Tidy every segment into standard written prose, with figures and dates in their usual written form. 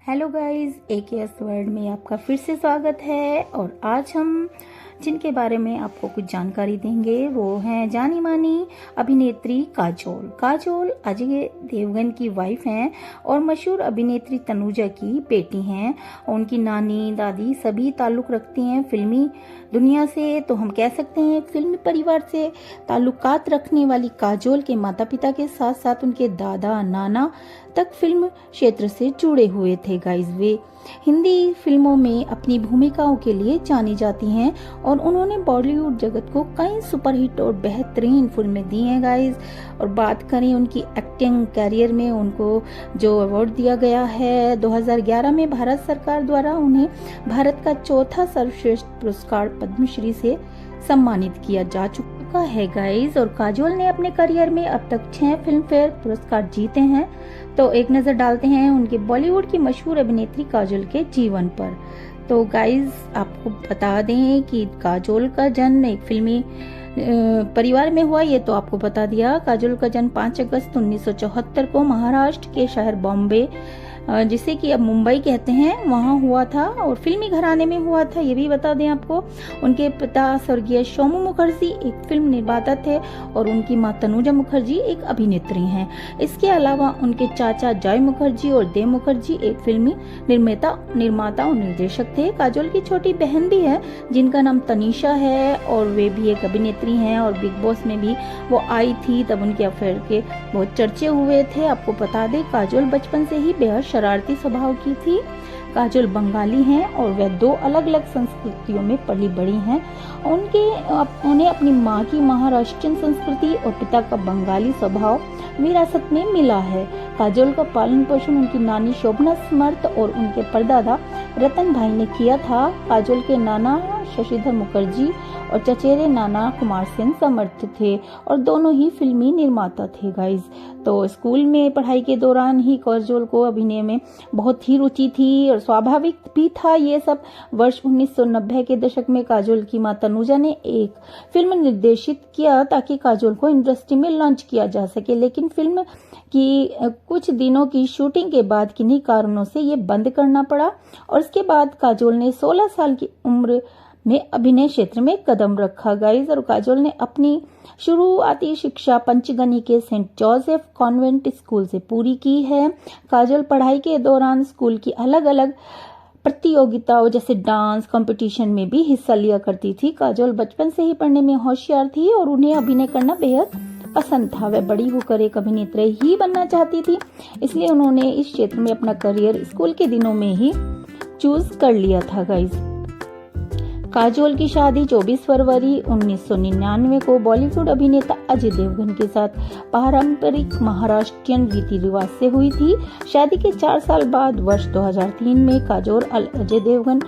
Hello guys, AKS world में आपका फिर से स्वागत है। और आज हम जिनके बारे में आपको कुछ जानकारी देंगे वो हैं जानी मानी अभिनेत्री काजोल। काजोल अजय देवगन की वाइफ हैं और मशहूर अभिनेत्री तनुजा की बेटी हैं। उनकी नानी दादी सभी ताल्लुक रखती हैं फिल्मी दुनिया से, तो हम कह सकते हैं फिल्मी परिवार से ताल्लुकात रखने वाली काजोल के माता पिता के साथ साथ उनके दादा नाना तक फिल्म क्षेत्र से जुड़े हुए थे गाइस। वे हिंदी फिल्मों में अपनी भूमिकाओं के लिए जानी जाती हैं और उन्होंने बॉलीवुड जगत को कई सुपरहिट और बेहतरीन फिल्में दी हैं गाइस। और बात करें उनकी एक्टिंग कैरियर में, उनको जो अवार्ड दिया गया है 2011 में भारत सरकार द्वारा उन्हें भारत का चौथा सर्वश्रेष्ठ पुरस्कार पद्मश्री से सम्मानित किया जा चुका है गाइस। और काजोल ने अपने करियर में अब तक 6 फिल्म फेयर पुरस्कार जीते हैं। तो एक नजर डालते हैं उनके बॉलीवुड की मशहूर अभिनेत्री काजोल के जीवन पर। तो गाइस आपको बता दें कि काजोल का जन्म एक फिल्मी परिवार में हुआ, ये तो आपको बता दिया। काजोल का जन्म 5 अगस्त 1974 को महाराष्ट्र के शहर बॉम्बे, जिसे कि अब मुंबई कहते हैं, वहां हुआ था और फिल्मी घराने में हुआ था, ये भी बता दें आपको। उनके पिता स्वर्गीय सोमू मुखर्जी एक फिल्म निर्माता थे और उनकी मां तनुजा मुखर्जी एक अभिनेत्री हैं। इसके अलावा उनके चाचा जय मुखर्जी और देव मुखर्जी एक फिल्मी निर्माता और निर्देशक थे। काजोल की छोटी बहन भी है जिनका नाम तनीषा है और वे भी एक अभिनेत्री हैं और बिग बॉस में भी वो आई थी, तब उनके अफेयर के बहुत चर्चे हुए थे। आपको बता दें काजोल बचपन से ही बेहद शरारती स्वभाव की थी। काजोल बंगाली हैं और वह 2 अलग अलग संस्कृतियों में पली बड़ी हैं। उन्हें अपनी माँ की महाराष्ट्रीयन संस्कृति और पिता का बंगाली स्वभाव विरासत में मिला है। काजोल का पालन पोषण उनकी नानी शोभना समर्थ और उनके परदादा रतन भाई ने किया था। काजोल के नाना शशिधर मुखर्जी और चचेरे नाना कुमार सेन समर्थ थे और दोनों ही फिल्मी निर्माता थे गाइस। तो स्कूल में पढ़ाई के दौरान ही काजोल को अभिनय में बहुत ही रुचि थी और स्वाभाविक भी था ये सब। वर्ष 1990 के दशक में काजोल की मां तनुजा ने एक फिल्म निर्देशित किया ताकि काजोल को इंडस्ट्री में लॉन्च किया जा सके, लेकिन फिल्म की कुछ दिनों की शूटिंग के बाद किन्हीं कारणों से ये बंद करना पड़ा और इसके बाद काजोल ने 16 साल की उम्र में अभिनय क्षेत्र में कदम रखा गाइस। और काजोल ने अपनी शुरुआती शिक्षा पंचगनी के सेंट जोसेफ कॉन्वेंट स्कूल से पूरी की है। काजोल पढ़ाई के दौरान स्कूल की अलग अलग प्रतियोगिताओं जैसे डांस कंपटीशन में भी हिस्सा लिया करती थी। काजोल बचपन से ही पढ़ने में होशियार थी और उन्हें अभिनय करना बेहद पसंद था। वह बड़ी होकर एक अभिनेत्री ही बनना चाहती थी, इसलिए उन्होंने इस क्षेत्र में अपना करियर स्कूल के दिनों में ही चूज कर लिया था गाइस। काजोल की शादी 24 फरवरी 1999 को बॉलीवुड अभिनेता अजय देवगन के साथ पारंपरिक महाराष्ट्रीयन रीति रिवाज से हुई थी। शादी के 4 साल बाद वर्ष 2003 में काजोल अजय देवगन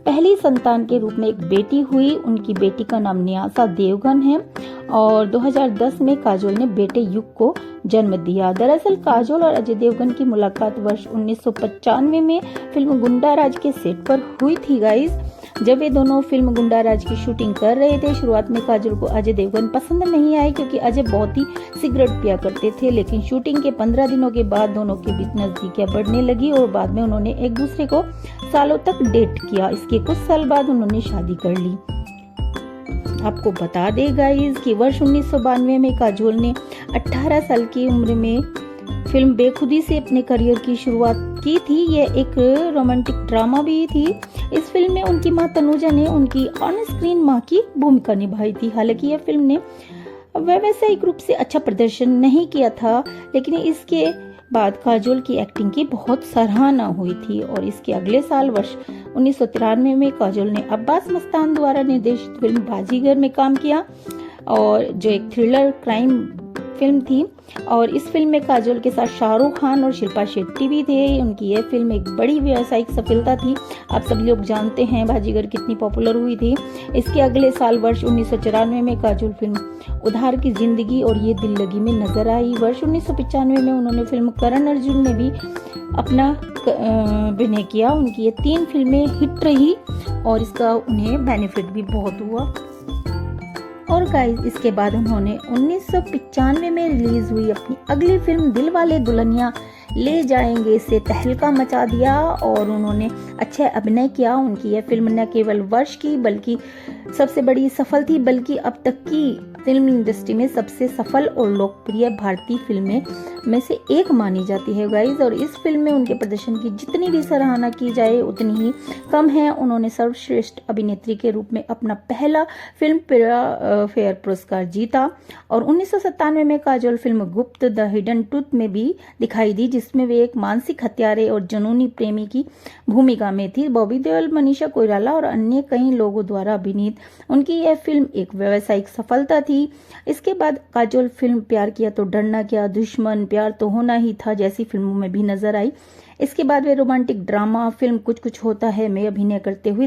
पहली संतान के रूप में एक बेटी हुई। उनकी बेटी का नाम न्यासा देवगन है और 2010 में काजोल ने बेटे युग को जन्म दिया। दरअसल काजोल और अजय देवगन की मुलाकात वर्ष 1995 में फिल्म गुंडा राज के सेट पर हुई थी गाइस। जब वे दोनों फिल्म गुंडा राज की शूटिंग कर रहे थे, शुरुआत में काजोल को अजय देवगन पसंद नहीं आए क्योंकि अजय बहुत ही सिगरेट पिया करते थे, लेकिन शूटिंग के 15 दिनों के बाद दोनों के बीच नजदीकियां बढ़ने लगी और बाद में उन्होंने एक दूसरे को सालों तक डेट किया। इसके कुछ साल बाद उन्होंने शादी कर ली। आपको बता दें गाइस कि वर्ष 1992 में काजोल ने 18 साल की उम्र में फिल्म बेखुदी से अपने करियर की शुरुआत की थी। यह एक रोमांटिक ड्रामा भी थी। इस फिल्म में उनकी मां तनुजा ने उनकी ऑन स्क्रीन मां की भूमिका निभाई थी। हालांकि यह फिल्म ने व्यावसायिक रूप से अच्छा प्रदर्शन नहीं किया था, लेकिन इसके बाद काजोल की एक्टिंग की बहुत सराहना हुई थी। और इसके अगले साल वर्ष 1993 में काजोल ने अब्बास मस्तान द्वारा निर्देशित फिल्म बाजीगर में काम किया और जो एक थ्रिलर क्राइम फिल्म थी। और इस फिल्म में काजोल के साथ शाहरुख खान और शिल्पा शेट्टी भी थे। उनकी यह फिल्म एक बड़ी व्यावसायिक सफलता थी। आप सब लोग जानते हैं बाजीगर कितनी पॉपुलर हुई थी। इसके अगले साल वर्ष 1994 में काजोल फिल्म उधार की जिंदगी और ये दिल लगी में नजर आई। वर्ष 1995 में उन्होंने फिल्म करण अर्जुन में भी अपना अभिनय किया। उनकी ये 3 फिल्में हिट रही और इसका उन्हें बेनिफिट भी बहुत हुआ। और गाइस इसके बाद उन्होंने 1995 में रिलीज हुई अपनी अगली फिल्म दिलवाले दुल्हनिया ले जाएंगे से तहलका मचा दिया और उन्होंने अच्छा अभिनय किया। उनकी यह फिल्म न केवल वर्ष की बल्कि सबसे बड़ी सफल थी, बल्कि अब तक की फिल्म इंडस्ट्री में सबसे सफल और लोकप्रिय भारतीय फिल्में में से एक मानी जाती है गाइज। और इस फिल्म में उनके प्रदर्शन की जितनी भी सराहना की जाए उतनी ही कम है। उन्होंने सर्वश्रेष्ठ अभिनेत्री के रूप में अपना पहला फिल्म फेयर पुरस्कार जीता और 1997 में काजोल फिल्म गुप्त द हिडन ट्रूथ में भी दिखाई दी, जिसमें वे एक मानसिक हत्यारे और जुनूनी प्रेमी की भूमिका में थी। बॉबी देओल, मनीषा कोइराला और अन्य कई लोगों द्वारा अभिनीत उनकी यह फिल्म एक व्यावसायिक सफलता थी। इसके बाद काजोल फिल्म प्यार किया तो डरना क्या, दुश्मन, प्यार तो होना ही था जैसी फिल्मों में भी नजर आई। इसके बाद वे रोमांटिक ड्रामा फिल्म कुछ कुछ होता है में अभिनय करते हुए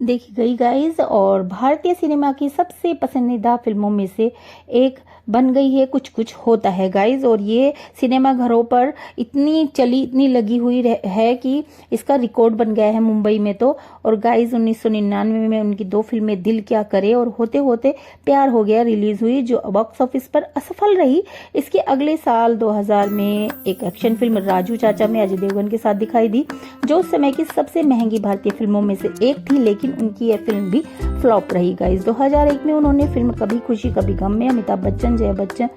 देखी गई गाइज और भारतीय सिनेमा की सबसे पसंदीदा फिल्मों में से एक बन गई है कुछ कुछ होता है गाइज। और ये सिनेमा घरों पर इतनी लगी हुई है कि इसका रिकॉर्ड बन गया है मुंबई में तो। और गाइज 1999 में उनकी 2 फिल्में दिल क्या करे और होते होते प्यार हो गया रिलीज हुई, जो बॉक्स ऑफिस पर असफल रही। इसके अगले साल 2000 में एक एक्शन फिल्म राजू चाचा में अजय देवगन के साथ दिखाई दी, जो उस समय की सबसे महंगी भारतीय फिल्मों में से एक थी, लेकिन उनकी यह फिल्म भी फ्लॉप रही गाइज। 2001 में उन्होंने फिल्म कभी खुशी कभी गम में अमिताभ बच्चन, जया बच्चन,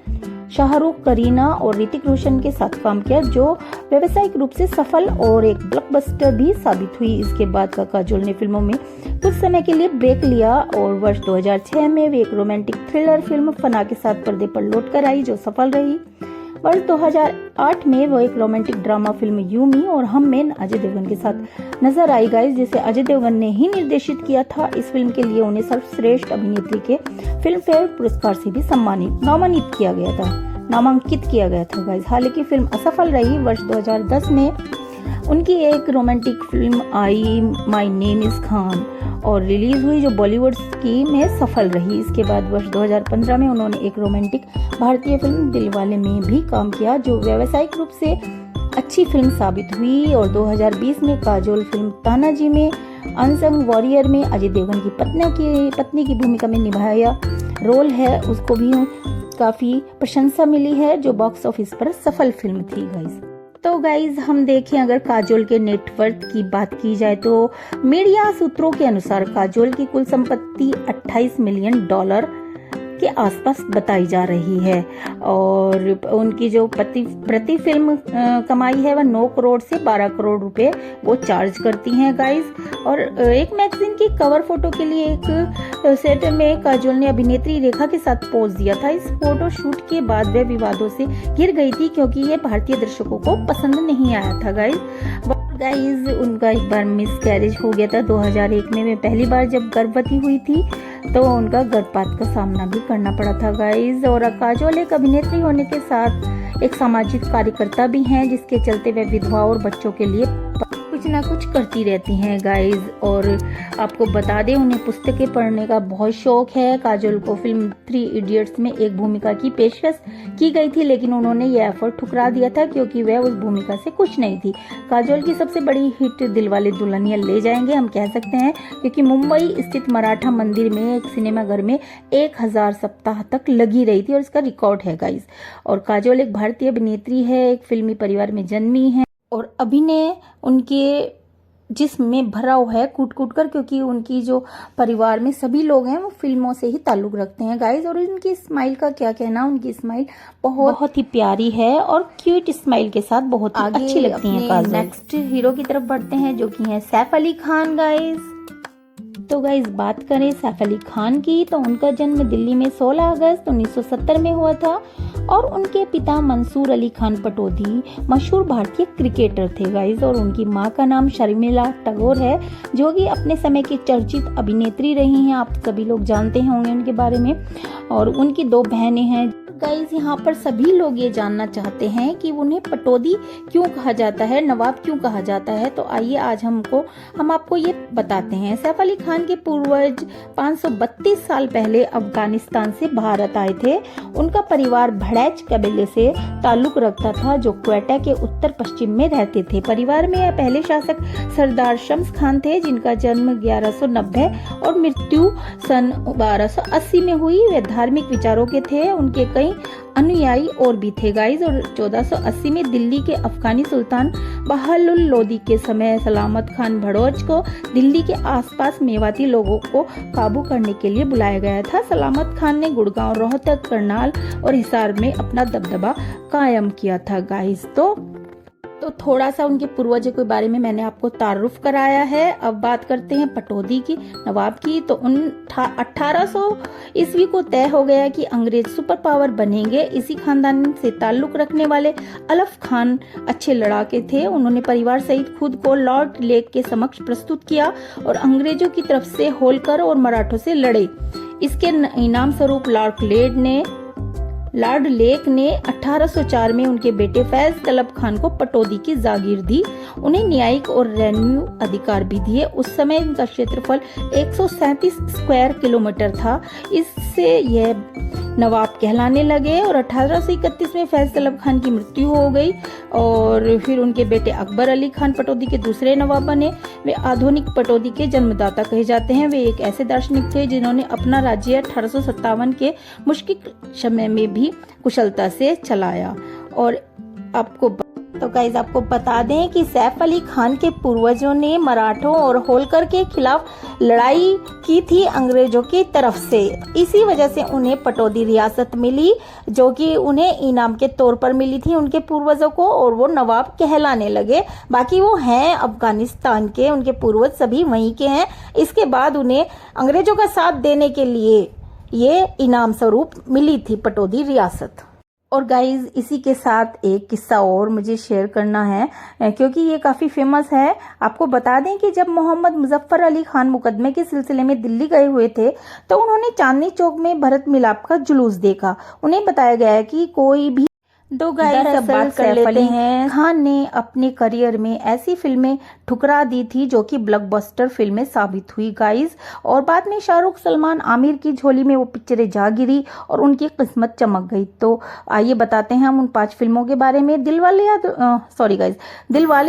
शाहरुख, करीना और ऋतिक रोशन के साथ काम किया, जो व्यावसायिक रूप से सफल और एक ब्लॉकबस्टर भी साबित हुई। इसके बाद काजोल ने फिल्मों में कुछ समय के लिए ब्रेक लिया और वर्ष 2006 में वे एक रोमांटिक थ्रिलर फिल्म फना के साथ पर्दे पर लौट कर आई, जो सफल रही। वर्ष 2008 में वो एक रोमांटिक ड्रामा फिल्म यूमी और हम में अजय देवगन के साथ नजर आई गाइस, जिसे अजय देवगन ने ही निर्देशित किया था। इस फिल्म के लिए उन्हें सर्वश्रेष्ठ अभिनेत्री के फिल्म फेयर पुरस्कार से भी नामांकित किया गया था गाइस। हालांकि फिल्म असफल रही। वर्ष 2010 में उनकी एक romantic film I my name is Khan और रिलीज हुई, जो बॉलीवुड की में सफल रही। इसके बाद वर्ष 2015 में उन्होंने एक रोमांटिक भारतीय फिल्म दिलवाले में भी काम किया, जो व्यावसायिक रूप से अच्छी फिल्म साबित हुई। और 2020 में काजोल फिल्म तानाजी में अनसंग वॉरियर में अजय देवगन की पत्नी की भूमिका में निभाया रोल है, उसको भी काफी प्रशंसा मिली है, जो बॉक्स ऑफिस पर सफल फिल्म थी गाइस। तो गाइज हम देखें अगर काजोल के नेटवर्थ की बात की जाए तो मीडिया सूत्रों के अनुसार काजोल की कुल संपत्ति $28 मिलियन के आसपास बताई जा रही है और उनकी जो प्रति फिल्म कमाई है वह 9 करोड़ से 12 करोड़ रुपए वो चार्ज करती हैं गाइस। और एक मैगजीन की कवर फोटो के लिए एक सेट में काजोल ने अभिनेत्री रेखा के साथ पोज दिया था। इस फोटो शूट के बाद वह विवादों से घिर गई थी, क्योंकि ये भारतीय दर्शकों को पसंद नहीं आया था गाइज। उनका एक बार मिसकैरेज हो गया था 2001 में। वे पहली बार जब गर्भवती हुई थी तो उनका गर्भपात का सामना भी करना पड़ा था गाइज। और काजोल एक अभिनेत्री होने के साथ एक सामाजिक कार्यकर्ता भी हैं, जिसके चलते वे विधवा और बच्चों के लिए कुछ ना कुछ करती रहती हैं गाइज। और आपको बता दें उन्हें पुस्तकें पढ़ने का बहुत शौक है। काजोल को फिल्म 3 इडियट्स में एक भूमिका की पेशकश की गई थी, लेकिन उन्होंने यह ऑफर ठुकरा दिया था क्योंकि वह उस भूमिका से खुश नहीं थी। काजोल की सबसे बड़ी हिट दिलवाले दुल्हनिया ले जाएंगे हम कह सकते हैं, क्योंकि मुंबई स्थित मराठा मंदिर में एक सिनेमाघर में 1000 सप्ताह तक लगी रही थी और इसका रिकॉर्ड है गाइज। और काजोल एक भारतीय अभिनेत्री है, एक फिल्मी परिवार में जन्मी है और अभिनय उनके जिस्म में भरा हुआ है कूट कूट कर, क्योंकि उनकी जो परिवार में सभी लोग हैं वो फिल्मों से ही ताल्लुक रखते हैं गाइज। और उनकी स्माइल का क्या कहना, उनकी स्माइल बहुत ही प्यारी है और क्यूट स्माइल के साथ बहुत ही अच्छी लगती है काजोल। नेक्स्ट हीरो की तरफ बढ़ते हैं जो कि है सैफ अली खान गाइज। तो गाइज बात करें सैफ अली खान की तो उनका जन्म दिल्ली में 16 अगस्त 1970 में हुआ था और उनके पिता मंसूर अली खान पटौदी मशहूर भारतीय क्रिकेटर थे गाइज। और उनकी माँ का नाम शर्मिला टैगोर है, जो कि अपने समय की चर्चित अभिनेत्री रही हैं। आप सभी लोग जानते होंगे उनके बारे में। और उनकी 2 बहनें हैं गाइज। यहाँ पर सभी लोग ये जानना चाहते हैं कि उन्हें पटौदी क्यों कहा जाता है, नवाब क्यों कहा जाता है। तो आइए आज हम आपको ये बताते हैं। सैफ अली खान के पूर्वज 532 साल पहले अफगानिस्तान से भारत आए थे। उनका परिवार भड़ैच कबीले से ताल्लुक रखता था, जो क्वेटा के उत्तर पश्चिम में रहते थे। परिवार में पहले शासक सरदार शम्स खान थे, जिनका जन्म 1190 और मृत्यु सन 1280 में हुई। वे धार्मिक विचारों के थे। उनके कई अनुयायी और भी थे गाइस। और 1480 में दिल्ली के अफगानी सुल्तान बहाउल लोदी के समय सलामत खान भड़ोच को दिल्ली के आसपास मेवाती लोगों को काबू करने के लिए बुलाया गया था। सलामत खान ने गुड़गांव, रोहतक, करनाल और हिसार में अपना दबदबा कायम किया था गाइस। तो थोड़ा सा उनके पूर्वजों के बारे में मैंने आपको तारुफ कराया है। अब बात करते हैं पटौदी की, नवाब की। तो 1800 ईस्वी को तय हो गया कि अंग्रेज सुपर पावर बनेंगे। इसी खानदान से ताल्लुक रखने वाले अलफ खान अच्छे लड़ाके थे। उन्होंने परिवार सहित खुद को लॉर्ड लेक के समक्ष प्रस्तुत किया और अंग्रेजों की तरफ से होलकर और मराठों से लड़े। इसके इनाम स्वरूप लॉर्ड लेक ने 1804 में उनके बेटे फैज तलब खान को पटौदी की जागीर दी। उन्हें न्यायिक और रेवेन्यू अधिकार भी दिए। उस समय इनका क्षेत्रफल 137 स्क्वायर किलोमीटर था। इससे यह नवाब कहलाने लगे। और 1831 में फैज तलब खान की मृत्यु हो गई और फिर उनके बेटे अकबर अली खान पटौदी के दूसरे नवाब बने। वे आधुनिक पटौदी के जन्मदाता कहे जाते हैं। वे एक ऐसे दार्शनिक थे जिन्होंने अपना राज्य 1857 के मुश्किल समय में भी कुशलता से चलाया। और आपको बता दें कि सैफ अली खान के पूर्वजों ने मराठों और होलकर के खिलाफ लड़ाई की थी अंग्रेजों की तरफ से। इसी वजह से उन्हें पटौदी रियासत मिली, जो कि उन्हें इनाम के तौर पर मिली थी उनके पूर्वजों को, और वो नवाब कहलाने लगे। बाकी वो हैं अफगानिस्तान के, उनके पूर्वज सभी वहीं के हैं। इसके बाद उन्हें अंग्रेजों का साथ देने के लिए ये इनाम स्वरूप मिली थी पटौदी रियासत। और गाइज इसी के साथ एक किस्सा और मुझे शेयर करना है, क्योंकि ये काफ़ी फेमस है। आपको बता दें कि जब मोहम्मद मुजफ्फर अली खान मुकदमे के सिलसिले में दिल्ली गए हुए थे तो उन्होंने चांदनी चौक में भरत मिलाप का जुलूस देखा। उन्हें बताया गया कि कोई भी दो गाइस सब बात कर लेते हैं। खान ने अपने करियर में ऐसी फिल्में ठुकरा दी थी जो कि ब्लॉकबस्टर फिल्में साबित हुई गाइस। और बाद में शाहरुख, सलमान, आमिर की झोली में वो पिक्चरें जा गिरी और उनकी किस्मत चमक गई। तो आइए बताते हैं हम उन 5 फिल्मों के बारे में। दिलवाले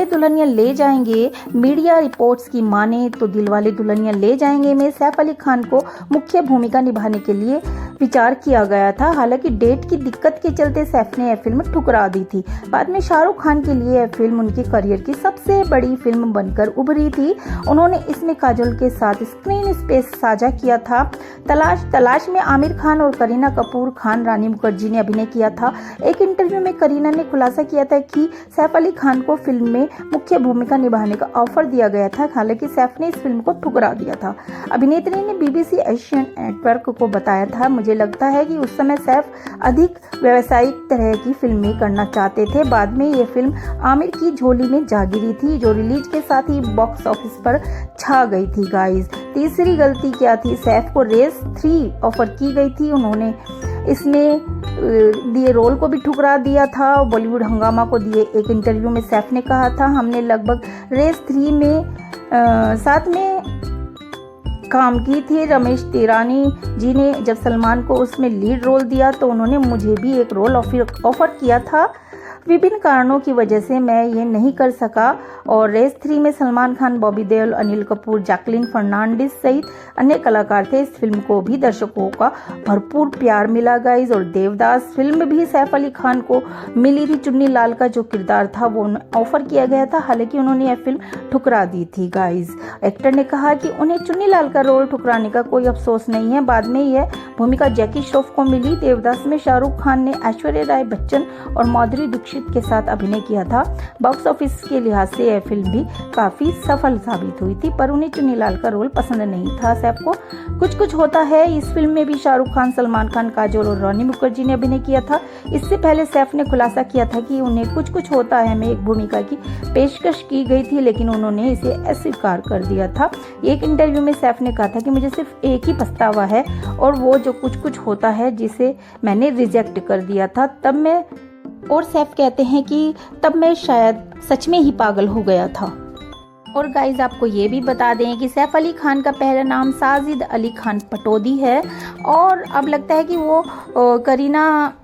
दुल्हनिया ले जाएंगे। मीडिया रिपोर्ट्स की माने तो दिलवाले दुल्हनिया ले जाएंगे में सैफ अली खान को मुख्य भूमिका निभाने के लिए विचार किया गया था। हालांकि डेट की दिक्कत के चलते सैफ ने यह फिल्म ठुकरा दी थी। बाद में शाहरुख खान के लिए यह फिल्म उनके करियर की सबसे बड़ी फिल्म बनकर उभरी थी। उन्होंने इसमें काजोल के साथ स्क्रीन स्पेस साझा किया था। तलाश में आमिर खान और करीना कपूर खान रानी मुखर्जी ने अभिनय किया था। एक इंटरव्यू में करीना ने खुलासा किया था कि सैफ अली खान को फिल्म में मुख्य भूमिका निभाने का ऑफर दिया गया था। हालांकि सैफ ने इस फिल्म को ठुकरा दिया था। अभिनेत्री ने BBC एशियन नेटवर्क को बताया था, मुझे लगता है कि उस समय सैफ अधिक व्यावसायिक तरह की फिल्में करना चाहते थे। बाद में ये फिल्म आमिर की झोली में जा गिरी थी, जो रिलीज के साथ ही बॉक्स ऑफिस पर छा गई थी गाइस। तीसरी गलती क्या थी? सैफ को रेस 3 ऑफर की गई थी। उन्होंने इसमें दिए रोल को भी ठुकरा दिया था। बॉलीवुड हंगामा को दिए एक इंटरव्यू में सैफ ने कहा था, हमने लगभग रेस 3 में साथ में काम की थी। रमेश तिरानी जी ने जब सलमान को उसमें लीड रोल दिया तो उन्होंने मुझे भी एक रोल ऑफर किया था। विभिन्न कारणों की वजह से मैं ये नहीं कर सका। और रेस 3 में सलमान खान, बॉबी देओल, अनिल कपूर, जैकलीन फर्नांडिस सहित अन्य कलाकार थे। इस फिल्म को भी दर्शकों का भरपूर प्यार मिला गाइज। और देवदास फिल्म भी सैफ अली खान को मिली थी। चुन्नी लाल का जो किरदार था वो ऑफर किया गया था, हालांकि उन्होंने यह फिल्म ठुकरा दी थी गाइज। एक्टर ने कहा कि उन्हें चुन्नी लाल का रोल ठुकराने का कोई अफसोस नहीं है। बाद में यह भूमिका जैकी श्रॉफ को मिली। देवदास में शाहरुख खान ने ऐश्वर्या राय बच्चन और माधुरी दीक्षित के साथ अभिनय किया था। बॉक्स ऑफिस के लिहाज से यह फिल्म भी काफी सफल साबित हुई थी, पर उन्हें चुन्नी लाल का रोल पसंद नहीं था सैफ को। कुछ होता है इस फिल्म में भी शाहरुख खान, सलमान खान, काजोल और रानी मुखर्जी ने अभिनय किया था। इससे पहले सैफ ने खुलासा किया था कि उन्हें कुछ होता है में एक भूमिका की पेशकश की गई थी, लेकिन उन्होंने इसे अस्वीकार कर दिया था। एक इंटरव्यू में सैफ ने कहा था कि मुझे सिर्फ एक ही पछतावा है, और वो जो कुछ होता है जिसे मैंने रिजेक्ट कर दिया था। और सैफ कहते हैं कि तब मैं शायद सच में ही पागल हो गया था। और गाइज आपको ये भी बता दें कि सैफ अली खान का पहला नाम साजिद अली खान पटौदी है, और अब लगता है कि वो करीना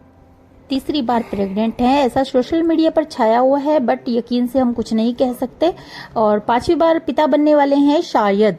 तीसरी बार प्रेग्नेंट है, ऐसा सोशल मीडिया पर छाया हुआ है, बट यकीन से हम कुछ नहीं कह सकते। और 5वीं बार पिता बनने वाले हैं शायद।